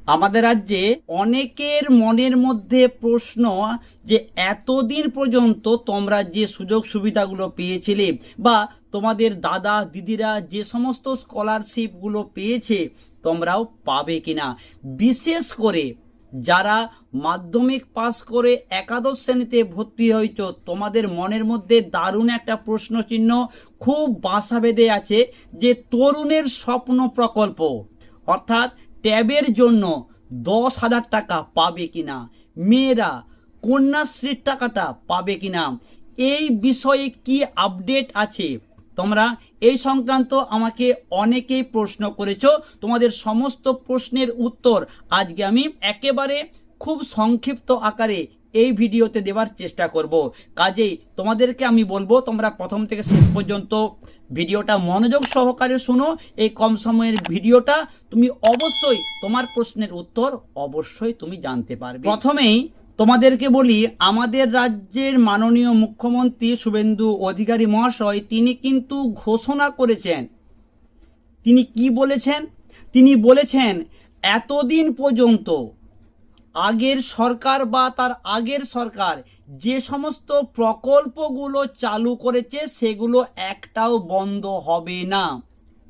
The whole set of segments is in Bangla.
আমাদের রাজ্যে অনেকের মনের মধ্যে প্রশ্ন যে এতদিন পর্যন্ত তোমরা যে সুযোগ সুবিধাগুলো পেয়েছিলে বা তোমাদের দাদা দিদিরা যে সমস্ত স্কলারশিপগুলো পেয়েছে তোমরাও পাবে কিনা। বিশেষ করে যারা মাধ্যমিক পাস করে একাদশ শ্রেণীতে ভর্তি হয়েছ, তোমাদের মনের মধ্যে দারুণ একটা প্রশ্ন চিহ্ন খুব বাসা বেঁধে আছে যে তরুণের স্বপ্ন প্রকল্প অর্থাৎ ট্যাবের জন্য 10,000 টাকা পাবে কিনা, মেয়েরা কন্যাশ্রীর টাকাটা পাবে কিনা, এই বিষয়ে কি আপডেট আছে তোমরা এই সংক্রান্ত আমাকে অনেকেই প্রশ্ন করেছো। তোমাদের সমস্ত প্রশ্নের উত্তর আজকে আমি একেবারে খুব সংক্ষিপ্ত আকারে এই ভিডিওতে দেওয়ার চেষ্টা করব। কাজেই তোমাদেরকে আমি বলবো তোমরা প্রথম থেকে শেষ পর্যন্ত ভিডিওটা মনোযোগ সহকারে শুনো। এই কম সময়ের ভিডিওটা তুমি অবশ্যই তোমার প্রশ্নের উত্তর অবশ্যই তুমি জানতে পারবে। প্রথমেই তোমাদেরকে বলি, আমাদের রাজ্যের মাননীয় মুখ্যমন্ত্রী শুভেন্দু অধিকারী মহাশয় তিনি কিন্তু ঘোষণা করেছেন। তিনি কি বলেছেন? তিনি বলেছেন এতদিন পর্যন্ত আগের সরকার বা তার আগের সরকার যে সমস্ত প্রকল্পগুলো চালু করেছে সেগুলো একটাও বন্ধ হবে না।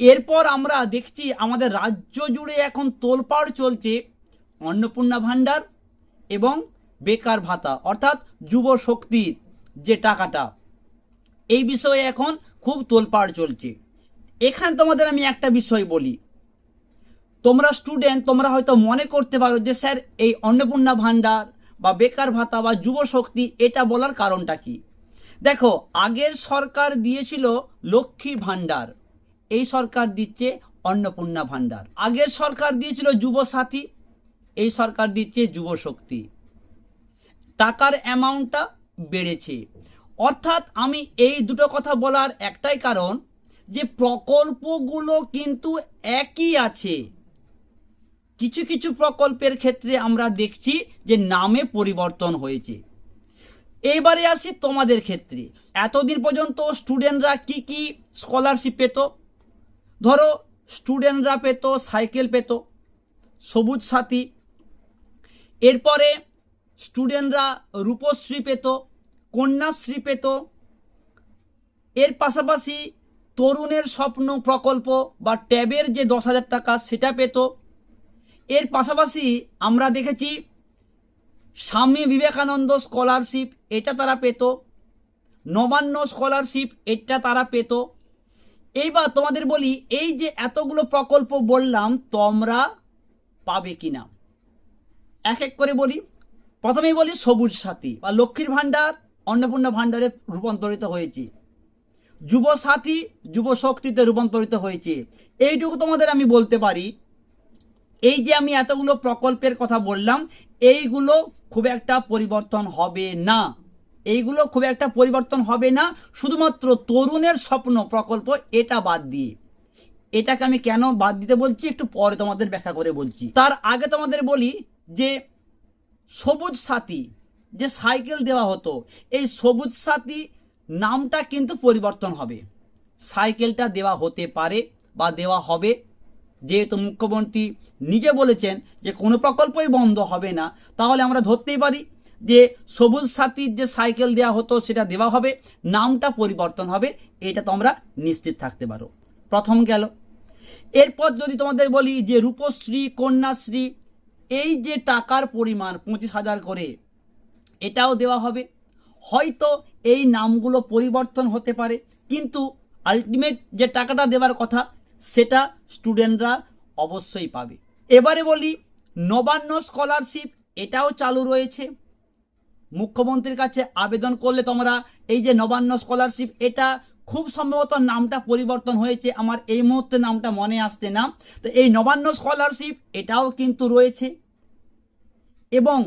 এরপর আমরা দেখছি আমাদের রাজ্য জুড়ে এখন তোলপাড় চলছে অন্নপূর্ণা ভাণ্ডার এবং বেকার ভাতা অর্থাৎ যুব শক্তির যে টাকাটা, এই বিষয়ে এখন খুব তোলপাড় চলছে। এখানে তোমাদের আমি একটা বিষয় বলি, তোমরা স্টুডেন্ট, তোমরা হয়তো মনে করতে পারো যে স্যার এই অন্নপূর্ণা ভাণ্ডার বা বেকার ভাতা বা যুব শক্তি এটা বলার কারণটা কি। দেখো, আগের সরকার দিয়েছিল লক্ষ্মী ভাণ্ডার, এই সরকার দিচ্ছে অন্নপূর্ণা ভাণ্ডার। আগের সরকার দিয়েছিল যুব সাথী, এই সরকার দিচ্ছে যুব শক্তি। টাকার অ্যামাউন্টটা বেড়েছে। অর্থাৎ আমি এই দুটো কথা বলার একটাই কারণ যে প্রকল্পগুলো কিন্তু একই আছে। কিছু কিছু প্রকল্পের ক্ষেত্রে আমরা দেখছি যে নামে পরিবর্তন হয়েছে। এইবারে আসি তোমাদের ক্ষেত্রে, এতদিন পর্যন্ত স্টুডেন্টরা কি কি স্কলারশিপ পেত? ধরো স্টুডেন্টরা পেত সাইকেল পেত, সবুজ সাথী, এরপরে স্টুডেন্টরা রূপশ্রী পেত, কন্যাশ্রী পেত, এর পাশাপাশি তরুণের স্বপ্ন প্রকল্প বা ট্যাবের যে 10,000 টাকা সেটা পেত। এর পাশাপাশি আমরা দেখেছি স্বামী বিবেকানন্দ স্কলারশিপ, এটা তারা পেত, নবান্ন স্কলারশিপ এটা তারা পেত। এইবার তোমাদের বলি, এই যে এতগুলো প্রকল্প বললাম তোমরা পাবে কিনা এক এক করে বলি। প্রথমেই বলি সবুজ সাথী বা লক্ষ্মীর ভাণ্ডার অন্নপূর্ণা ভাণ্ডারে রূপান্তরিত হয়েছে, যুব সাথী যুব শক্তিতে রূপান্তরিত হয়েছে। এইটুকু তোমাদের আমি বলতে পারি, এই যে আমি এতগুলো প্রকল্পের কথা বললাম এইগুলো খুব একটা পরিবর্তন হবে না, এইগুলো খুব একটা পরিবর্তন হবে না, শুধুমাত্র তরুণের স্বপ্ন প্রকল্প এটা বাদ দিয়ে। এটাকে আমি কেন বাদ দিতে বলছি একটু পরে তোমাদের ব্যাখ্যা করে বলছি। তার আগে তোমাদের বলি যে সবুজ সাথী যে সাইকেল দেওয়া হতো, এই সবুজ সাথী নামটা কিন্তু পরিবর্তন হবে। সাইকেলটা দেওয়া হতে পারে বা দেওয়া হবে, যেহেতু মুখ্যমন্ত্রী নিজে বলেছেন যে কোনো প্রকল্পই বন্ধ হবে না, তাহলে আমরা ধরতেই পারি যে সবুজ সাথীর যে সাইকেল দেওয়া হতো সেটা দেওয়া হবে, নামটা পরিবর্তন হবে, এটা তোমরা নিশ্চিত থাকতে পারো। প্রথম গেল। এরপর যদি তোমাদের বলি যে রূপশ্রী কন্যাশ্রী, এই যে টাকার পরিমাণ 25,000 করে এটাও দেওয়া হবে। হয়তো এই নামগুলো পরিবর্তন হতে পারে, কিন্তু আলটিমেট যে টাকাটা দেওয়ার কথা সেটা স্টুডেন্টরা অবশ্যই পাবে। এবারে বলি নবান্ন স্কলারশিপ, এটাও চালু রয়েছে। মুখ্যমন্ত্রীর কাছে আবেদন করলে তোমরা এই যে নবান্ন স্কলারশিপ, এটা খুব সম্ভবত নামটা পরিবর্তন হয়েছে, আমার এই মুহূর্তে নামটা মনে আসছে না। তো এই নবান্ন স্কলারশিপ এটাও কিন্তু রয়েছে। এবং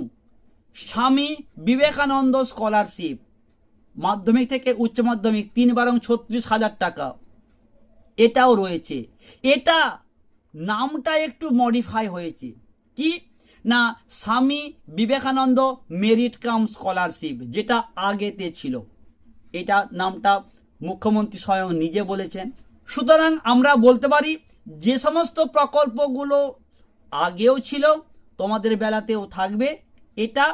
স্বামী বিবেকানন্দ স্কলারশিপ মাধ্যমিক থেকে উচ্চ মাধ্যমিক 3×36,000 টাকা এটাও রয়েছে। এটা নামটা একটু মডিফাই হয়েছে, কি না Swami Vivekananda merit cum scholarship, যেটা আগেতে ছিল, এটা নামটা মুখ্যমন্ত্রী স্বয়ং নিজে বলেছেন। সুতরাং আমরা বলতে পারি যে সমস্ত প্রকল্পগুলো আগেও ছিল তোমাদের বেলাতেও থাকবে, এটা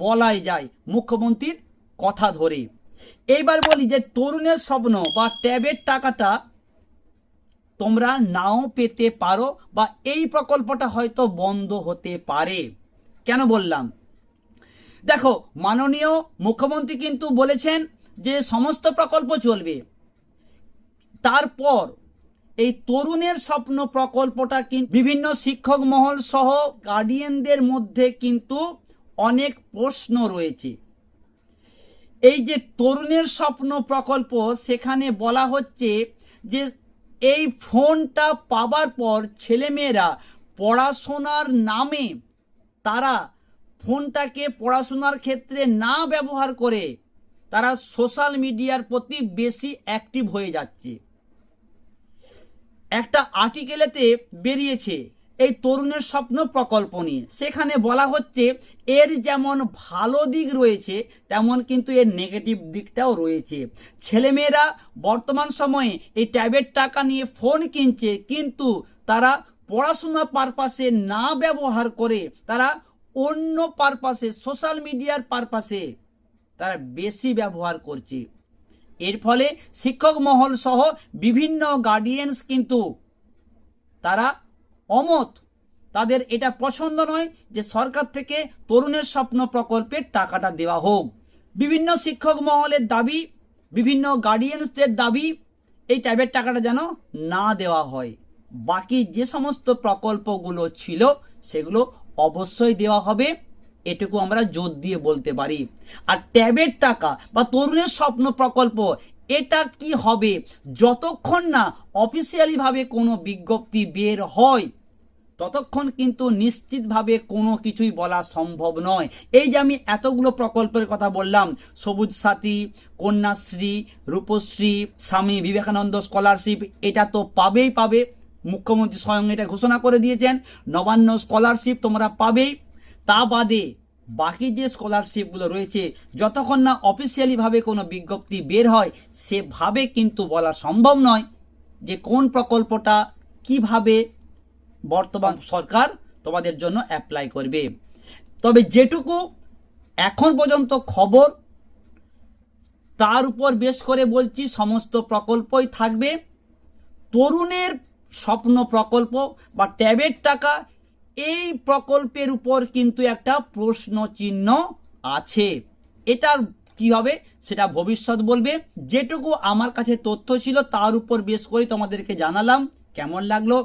বলাই যায় মুখ্যমন্ত্রীর কথা ধরে। এইবার বলি যে তরুণের স্বপ্ন বা ট্যাবের টাকাটা তোমরা নাও পেতে পারো, বা এই প্রকল্পটা হয়তো বন্ধ হতে পারে। কেন বললাম? দেখো, মাননীয় মুখ্যমন্ত্রী কিন্তু বলেছেন যে সমস্ত প্রকল্প চলবে। তারপর এই তরুণের স্বপ্ন প্রকল্পটা কিন্তু বিভিন্ন শিক্ষক মহল সহ গার্ডিয়ানদের মধ্যে কিন্তু অনেক প্রশ্ন রয়েছে। এই যে তরুণের স্বপ্ন প্রকল্প, সেখানে বলা হচ্ছে যে এই ফোনটা পাবার পর ছেলেমেয়েরা পড়াশোনার নামে তারা ফোনটাকে পড়াশোনার ক্ষেত্রে না ব্যবহার করে তারা সোশ্যাল মিডিয়ার প্রতি বেশি অ্যাক্টিভ হয়ে যাচ্ছে। একটা আর্টিকেলেতে বেরিয়েছে এই তরুণের স্বপ্ন প্রকল্প নিয়ে। সেখানে বলা হচ্ছে এর যেমন ভালো দিক রয়েছে তেমন কিন্তু এর নেগেটিভ দিকটাও রয়েছে। ছেলেমেয়েরা বর্তমান সময়ে এই ট্যাবের টাকা নিয়ে ফোন কিনছে, কিন্তু তারা পড়াশোনা পারপাসে না ব্যবহার করে তারা অন্য পারপাসে, সোশ্যাল মিডিয়ার পারপাসে তারা বেশি ব্যবহার করছে। এর ফলে শিক্ষক মহল সহ বিভিন্ন গার্ডিয়ানস কিন্তু তারা অমত, তাদের এটা পছন্দ নয় যে সরকার থেকে তরুণের স্বপ্ন প্রকল্পের টাকাটা দেওয়া হোক। বিভিন্ন শিক্ষক মহলের দাবি, বিভিন্ন গার্ডিয়ানসদের দাবি এই ট্যাবের টাকাটা যেন না দেওয়া হয়। বাকি যে সমস্ত প্রকল্পগুলো ছিল সেগুলো অবশ্যই দেওয়া হবে, এটুকু আমরা জোর দিয়ে বলতে পারি। আর ট্যাবের টাকা বা তরুণের স্বপ্ন প্রকল্প এটা কি হবে, যতক্ষণ না অফিসিয়ালিভাবে কোনো বিজ্ঞপ্তি বের হয় ততক্ষণ কিন্তু নিশ্চিতভাবে কোনো কিছুই বলা সম্ভব নয়। এই যে আমি এতগুলো প্রকল্পের কথা বললাম, সবুজ সাথী, কন্যাশ্রী, রূপশ্রী, স্বামী বিবেকানন্দ স্কলারশিপ, এটা তো পাবেই পাবে, মুখ্যমন্ত্রী স্বয়ং এটা ঘোষণা করে দিয়েছেন। নবান্ন স্কলারশিপ তোমরা পাবেই। তা বাদে বাকি যে স্কলারশিপগুলো রয়েছে যতক্ষণ না অফিসিয়ালিভাবে কোনো বিজ্ঞপ্তি বের হয় সেভাবে কিন্তু বলা সম্ভব নয় যে কোন প্রকল্পটা কিভাবে বর্তমান সরকার তোমাদের জন্য অ্যাপ্লাই করবে। তবে যেটুকু এখন পর্যন্ত খবর তার উপর বেশ করে বলছি, সমস্ত প্রকল্পই থাকবে। তরুণের স্বপ্ন প্রকল্প বা ট্যাবের টাকা, এই প্রকল্পের উপর কিন্তু একটা প্রশ্ন চিহ্ন আছে। এটার কি হবে সেটা ভবিষ্যৎ বলবে। যেটুকু আমার কাছে তথ্য ছিল তার উপর বেশ করে তোমাদেরকে জানালাম। কেমন লাগলো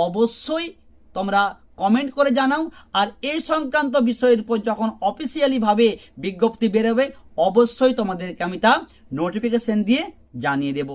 অবশ্যই তোমরা কমেন্ট করে জানাও। আর এই সংক্রান্ত বিষয়ের উপর যখন অফিসিয়ালিভাবে বিজ্ঞপ্তি বেরোবে অবশ্যই তোমাদেরকে আমি তা নোটিফিকেশন দিয়ে জানিয়ে দেব।